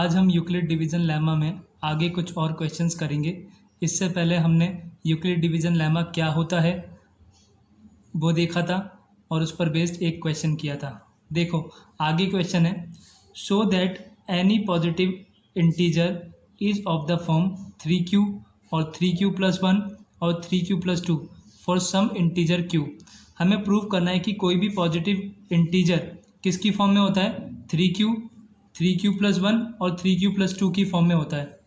आज हम Euclid division lemma में आगे कुछ और क्वेश्चंस करेंगे। इससे पहले हमने यूक्लिड डिवीज़न लेमा क्या होता है वो देखा था और उस पर बेस्ड एक क्वेश्चन किया था। देखो आगे क्वेश्चन है, show that any positive integer is of the form 3q और 3q+1 और 3q+2 for some integer q। हमें प्रूव करना है कि कोई भी पॉजिटिव इंटीजर किसकी फॉर्म में होता है, 3q, 3q+1 और 3q+2 की फॉर्म में होता है।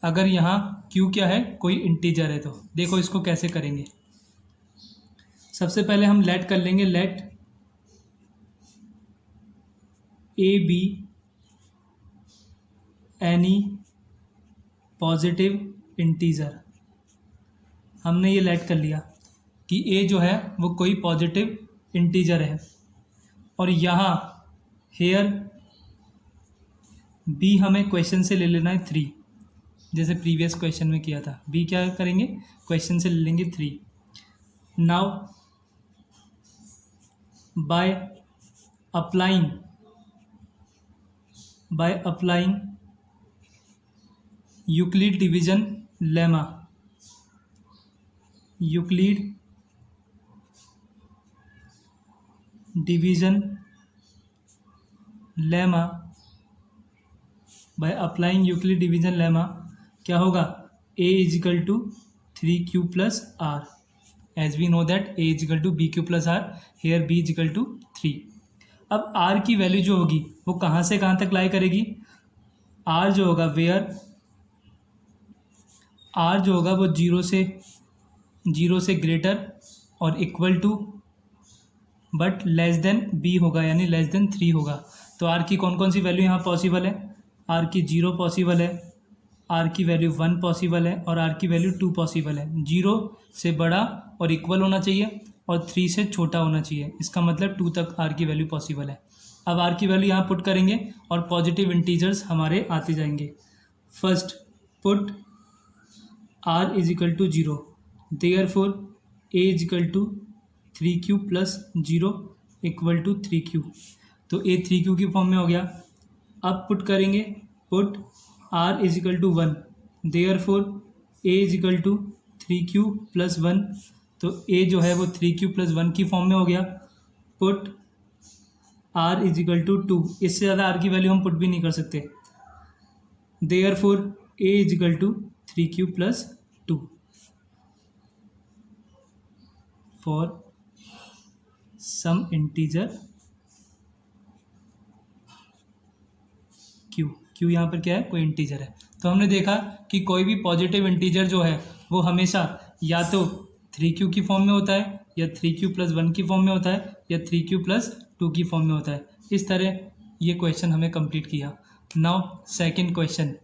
अगर यहाँ q क्या है, कोई इंटीजर है। तो देखो इसको कैसे करेंगे। सबसे पहले हम लेट कर लेंगे, let a be any positive integer. हमने ये लेट कर लिया कि ए जो है वो कोई पॉजिटिव इंटीजर है और यहाँ हेयर बी हमें क्वेश्चन से ले लेना है 3, जैसे प्रीवियस क्वेश्चन में किया था। बी क्या करेंगे, क्वेश्चन से ले लेंगे 3। Now by applying Euclid division lemma, Euclid division lemma, by applying Euclid division lemma क्या होगा, a is equal to 3q+r, as we know that a is equal to bq+r, here b is equal to 3। अब r की value जो होगी वो कहाँ से कहाँ तक लाई करेगी, r जो होगा वेयर r जो होगा वो 0 से ग्रेटर और equal to but less than b होगा, यानी लेस देन 3 होगा। तो r की कौन कौन सी वैल्यू यहाँ पॉसिबल है, r की 0 पॉसिबल है, r की वैल्यू 1 पॉसिबल है और r की वैल्यू 2 पॉसिबल है। 0 से बड़ा और इक्वल होना चाहिए और 3 से छोटा होना चाहिए, इसका मतलब 2 तक r की वैल्यू पॉसिबल है। अब r की वैल्यू यहाँ पुट करेंगे और पॉजिटिव इंटीजर्स हमारे आते जाएंगे। First put r is equal to 0, therefore a is equal to 3q+0 equal to 3q, तो a 3q की फॉर्म में हो गया। अब पुट करेंगे, put r is equal to 1, therefore a is equal to 3q+1, तो a जो है वो 3q+1 की फॉर्म में हो गया। Put r is equal to 2, इससे ज़्यादा r की वैल्यू हम पुट भी नहीं कर सकते, therefore a is equal to 3q+2 for some integer q यहाँ पर क्या है, कोई इंटीजर है। तो हमने देखा कि कोई भी पॉजिटिव इंटीजर जो है वो हमेशा या तो 3q की फॉर्म में होता है या 3q+1 की फॉर्म में होता है या 3q+2 की फॉर्म में होता है। इस तरह ये क्वेश्चन हमें कंप्लीट किया। नाउ सेकंड क्वेश्चन,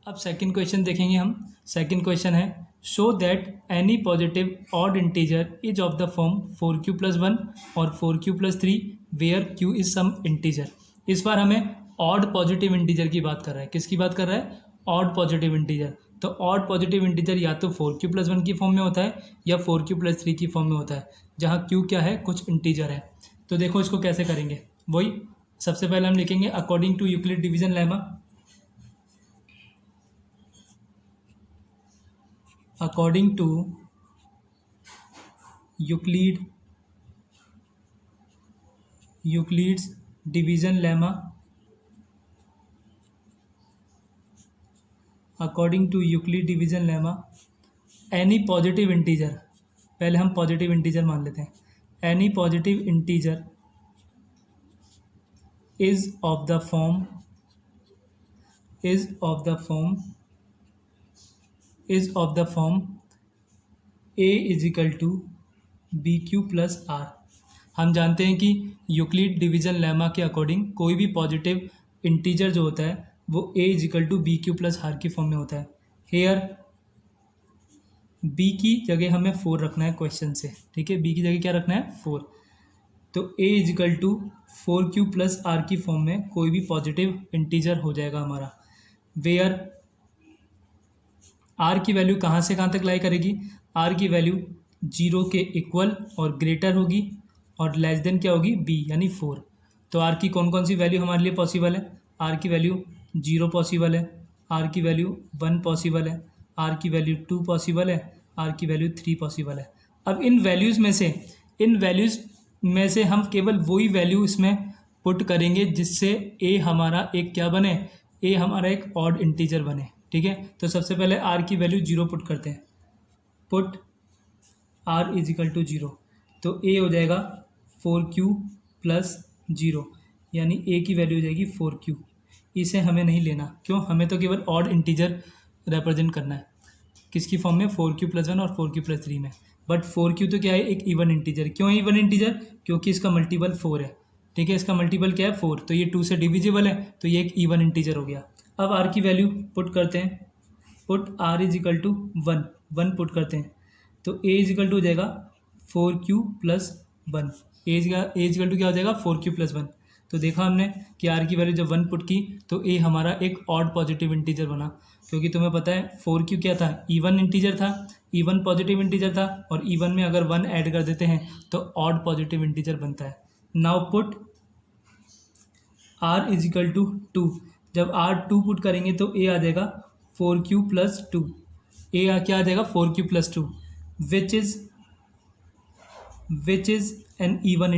अब सेकंड क्वेश्चन देखेंगे हम। सेकंड क्वेश्चन है, show that any positive odd integer is of the form 4q+1 और 4q+3 where q is some integer. इस बार हमें ऑड पॉजिटिव इंटीजर की बात कर रहा है। किसकी बात कर रहा है, ऑड पॉजिटिव इंटीजर। तो ऑड पॉजिटिव इंटीजर या तो 4q+1 की फॉर्म में होता है या 4q+3 की फॉर्म में होता है, जहाँ q क्या है, कुछ इंटीजर है। तो देखो इसको कैसे करेंगे। वही सबसे पहले हम लिखेंगे according to Euclid division lemma, according to Euclid's division lemma, according to Euclid division lemma, any positive integer, पहले हम पॉजिटिव इंटीजर मान लेते हैं, any positive integer is of the form a is equal to bq+r। हम जानते हैं कि यूक्लिड डिवीजन लेमा के अकॉर्डिंग कोई भी पॉजिटिव इंटीजर जो होता है वो a is equal to bq+r की फॉर्म में होता है। हेयर b की जगह हमें 4 रखना है क्वेश्चन से, ठीक है, b की जगह क्या रखना है, 4। तो a is equal to 4q+r की फॉर्म में कोई भी पॉजिटिव इंटीजर हो जाएगा हमारा, वेयर r की वैल्यू कहाँ से कहाँ तक लाई करेगी, r की वैल्यू 0 के इक्वल और ग्रेटर होगी और लेस देन क्या होगी b यानी 4। तो r की कौन कौन सी वैल्यू हमारे लिए पॉसिबल है? r की वैल्यू 0 पॉसिबल है, r की वैल्यू 1 पॉसिबल है, r की वैल्यू 2 पॉसिबल है, r की वैल्यू 3 पॉसिबल है। अब इन वैल्यूज़ में से हम केवल वही वैल्यू इसमें पुट करेंगे जिससे a हमारा एक क्या बने, a हमारा एक ऑड इंटीजर बने। ठीक है, तो सबसे पहले r की वैल्यू 0 पुट करते हैं। Put r is equal to 0, तो a हो जाएगा 4q प्लस 0, यानी a की वैल्यू हो जाएगी 4q। इसे हमें नहीं लेना, क्यों? हमें तो केवल ऑड इंटीजर रिप्रेजेंट करना है। किसकी फॉर्म में? 4q प्लस 1 और 4q प्लस 3 में। बट 4q तो क्या है? एक इवन इंटीजर। क्यों इवन इंटीजर? क्योंकि इसका मल्टीपल 4 है। ठीक है, इसका मल्टीपल क्या है? 4, तो ये 2 से डिविजिबल है, तो ये एक इवन इंटीजर हो गया। अब r की वैल्यू पुट करते हैं। Put r is equal to 1 put करते हैं, तो a इज इक्वल टू हो जाएगा 4q plus 1। A is equal to क्या हो जाएगा? 4q plus 1। तो देखा हमने कि r की वैल्यू जब 1 पुट की तो a हमारा एक ऑड पॉजिटिव इंटीजर बना, क्योंकि तुम्हें पता है 4q क्या था? इवन इंटीजर था, इवन पॉजिटिव इंटीजर था, और इवन में अगर 1 ऐड कर देते हैं तो ऑड पॉजिटिव इंटीजर बनता है। Now put r is equal to 2। जब r 2 पुट करेंगे तो a आ जाएगा 4q प्लस 2। a क्या आ जाएगा? 4q plus 2, which is N even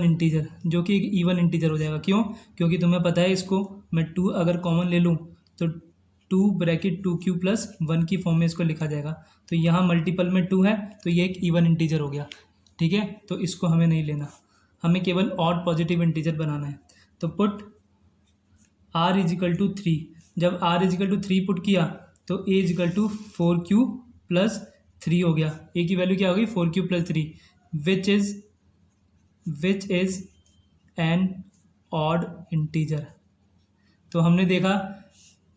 integer, जो कि एक इवन इंटीजर हो जाएगा। क्यों? क्योंकि तुम्हें पता है इसको मैं 2 अगर कॉमन ले लूँ तो 2 ब्रैकेट 2q प्लस 1 की फॉर्म में इसको लिखा जाएगा। तो यहाँ मल्टीपल में 2 है, तो ये एक इवन इंटीजर हो गया। ठीक है, तो इसको हमें नहीं लेना, हमें केवल ऑड पॉजिटिव इंटीजर बनाना है। तो put r is equal to 3। जब r is equal to 3 put किया तो a is equal to 4q plus 3 हो गया। a की वैल्यू क्या होगी? 4q plus 3, which is an odd integer. तो हमने देखा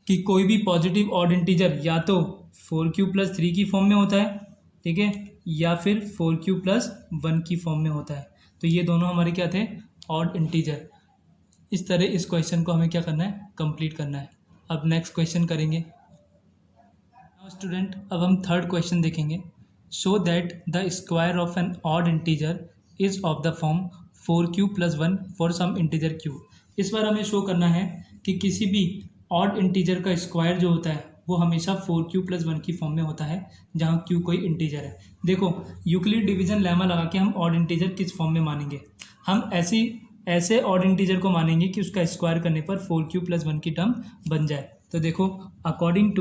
कि कोई भी पॉजिटिव ऑड इंटीजर या तो 4q प्लस 3 की फॉर्म में होता है, ठीक है, या फिर 4q प्लस 1 की फॉर्म में होता है। तो ये दोनों हमारे क्या थे? Odd integer. इस तरह इस क्वेश्चन को हमें क्या करना है? कंप्लीट करना है। अब नेक्स्ट क्वेश्चन करेंगे। नाउ स्टूडेंट, अब हम थर्ड क्वेश्चन देखेंगे। Show that the square of an odd integer is of the form 4q plus 1 for some integer q। इस बार हमें शो करना है कि किसी भी ऑड इंटीजर का स्क्वायर जो होता है वो हमेशा 4q प्लस 1 की फॉर्म में होता है, जहाँ q कोई इंटीजर है। देखो, यूक्लिड डिवीजन लेमा लगा के हम ऑड इंटीजर किस फॉर्म में मानेंगे? हम ऐसे ऑड इंटीजर को मानेंगे कि उसका स्क्वायर करने पर 4q प्लस 1 की टर्म बन जाए। तो देखो, according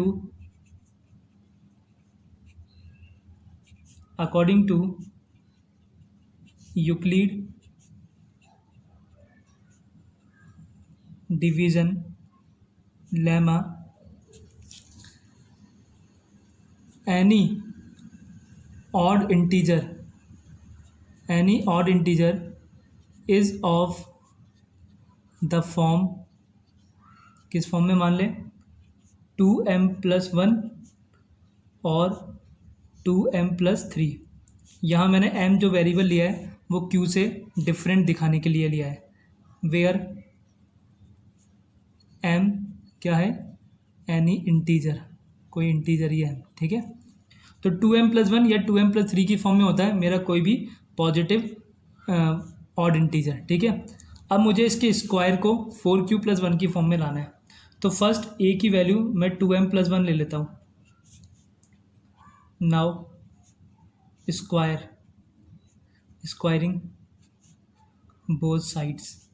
to Euclid division lemma, any odd integer is of the form, किस फॉर्म में मान ले? 2m प्लस 1 और 2m प्लस 3। यहाँ मैंने m जो वेरिएबल लिया है वो q से डिफरेंट दिखाने के लिए लिया है, वेयर m क्या है? एनी इंटीजर, कोई इंटीजर ही है। ठीक है, तो 2m प्लस 1 या 2m प्लस 3 की फॉर्म में होता है मेरा कोई भी पॉजिटिव ऑड इंटीजर। ठीक है, अब मुझे इसके स्क्वायर को 4q प्लस 1 की फॉर्म में लाना है। तो फर्स्ट a की वैल्यू मैं 2m प्लस 1 ले लेता हूँ। नाउ स्क्वायरिंग बोथ साइड्स,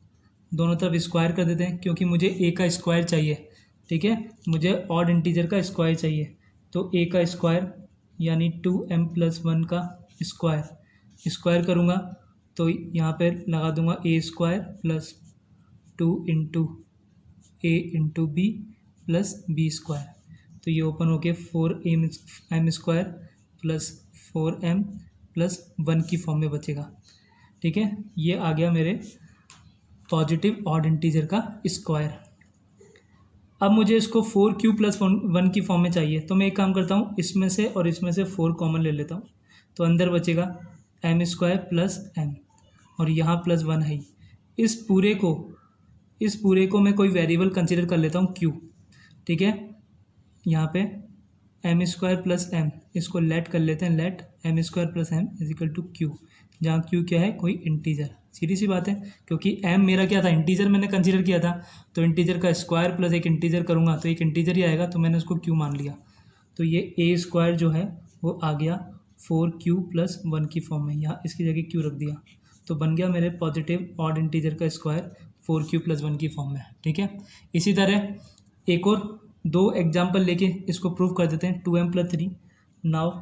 दोनों तरफ स्क्वायर कर देते हैं, क्योंकि मुझे a का स्क्वायर चाहिए। ठीक है, मुझे ऑड इंटीजर का स्क्वायर चाहिए, तो a का स्क्वायर यानी 2m प्लस 1 का स्क्वायर करूँगा तो यहाँ पे लगा दूँगा a square plus 2 into a into b plus b square. तो ये ओपन होके 4m square plus 4m plus 1 की फॉर्म में बचेगा। ठीक है, ये आ गया मेरे पॉजिटिव ऑड इंटीजर का स्क्वायर। अब मुझे इसको 4q प्लस 1 की फॉर्म में चाहिए, तो मैं एक काम करता हूँ, इसमें से और इसमें से 4 कॉमन ले लेता हूँ, तो अंदर बचेगा m स्क्वायर प्लस m, और यहाँ प्लस 1 है। इस पूरे को मैं कोई वेरिएबल कंसिडर कर लेता हूँ q। ठीक है, यहाँ पे m स्क्वायर प्लस m, इसको लेट कर लेते हैं, let m square plus m is equal to q। जहाँ क्यू क्या है, कोई इंटीजर। सीधी सी बात है, क्योंकि एम मेरा क्या था, इंटीजर मैंने कंसीडर किया था, तो इंटीजर का स्क्वायर प्लस एक इंटीजर करूँगा तो एक इंटीजर ही आएगा, तो मैंने उसको क्यू मान लिया। तो ये ए स्क्वायर जो है वो आ गया 4q+1 की फॉर्म में, यहाँ इसकी जगह क्यू रख दिया, तो बन गया मेरे पॉजिटिव ऑड इंटीजर का स्क्वायर 4q+1 की फॉर्म में। ठीक है, इसी तरह एक और 2 एग्जाम्पल लेके इसको प्रूव कर देते हैं। 2m+3, नाउ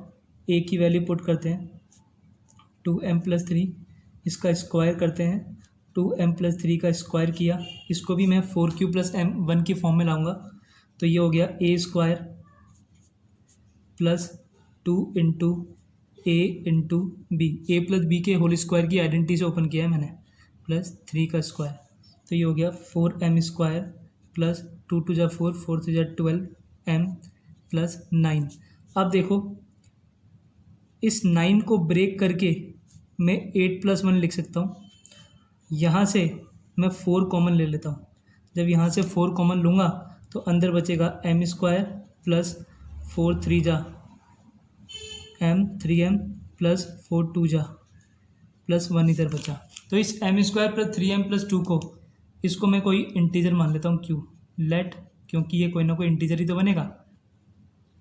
ए की वैल्यू पुट करते हैं, 2m+3 इसका स्क्वायर करते हैं, 2m+3 का स्क्वायर किया, इसको भी मैं 4q+1 की फॉर्म में लाऊंगा, तो ये हो गया ए स्क्वायर प्लस 2 इंटू ए इंटू बी, ए प्लस बी के होल स्क्वायर की आइडेंटिटी से ओपन किया है मैंने, प्लस 3 का स्क्वायर, तो ये हो गया 4m स्क्वायर प्लस 2 2 जा 4, 4 3 जा 12m प्लस 9। अब देखो इस 9 को ब्रेक करके मैं 8+1 लिख सकता हूँ। यहाँ से मैं 4 कॉमन ले लेता हूँ, जब यहाँ से 4 कॉमन लूँगा तो अंदर बचेगा m स्क्वायर प्लस 4 3 जा m 3m प्लस 4 2 जा प्लस 1 इधर बचा। तो इस m square plus 3m plus 2 को, इसको मैं कोई इंटीजर मान लेता हूँ q, लेट, क्योंकि ये कोई ना कोई इंटीजर ही तो बनेगा,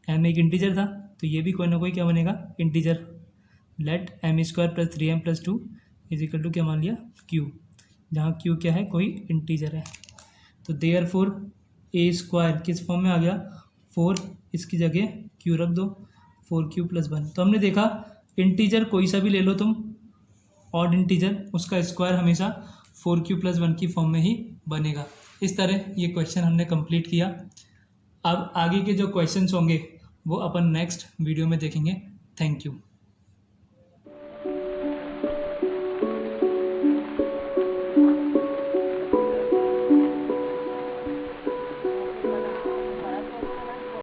m एक इंटीजर था तो ये भी कोई ना कोई क्या बनेगा, integer. Let m square plus 3m plus 2 is equal to क्या मान लिया, q, जहाँ q क्या है, कोई इंटीजर है। तो देयरफॉर a स्क्वायर किस फॉर्म में आ गया, 4, इसकी जगह q रख दो, 4q+1। तो हमने देखा इंटीजर कोई सा भी ले लो तुम, ऑड इंटीजर, उसका स्क्वायर हमेशा 4q+1 की फॉर्म में ही बनेगा। इस तरह ये क्वेश्चन हमने कंप्लीट किया। अब आगे के जो क्वेश्चंस होंगे वो अपन नेक्स्ट वीडियो में देखेंगे। Thank you.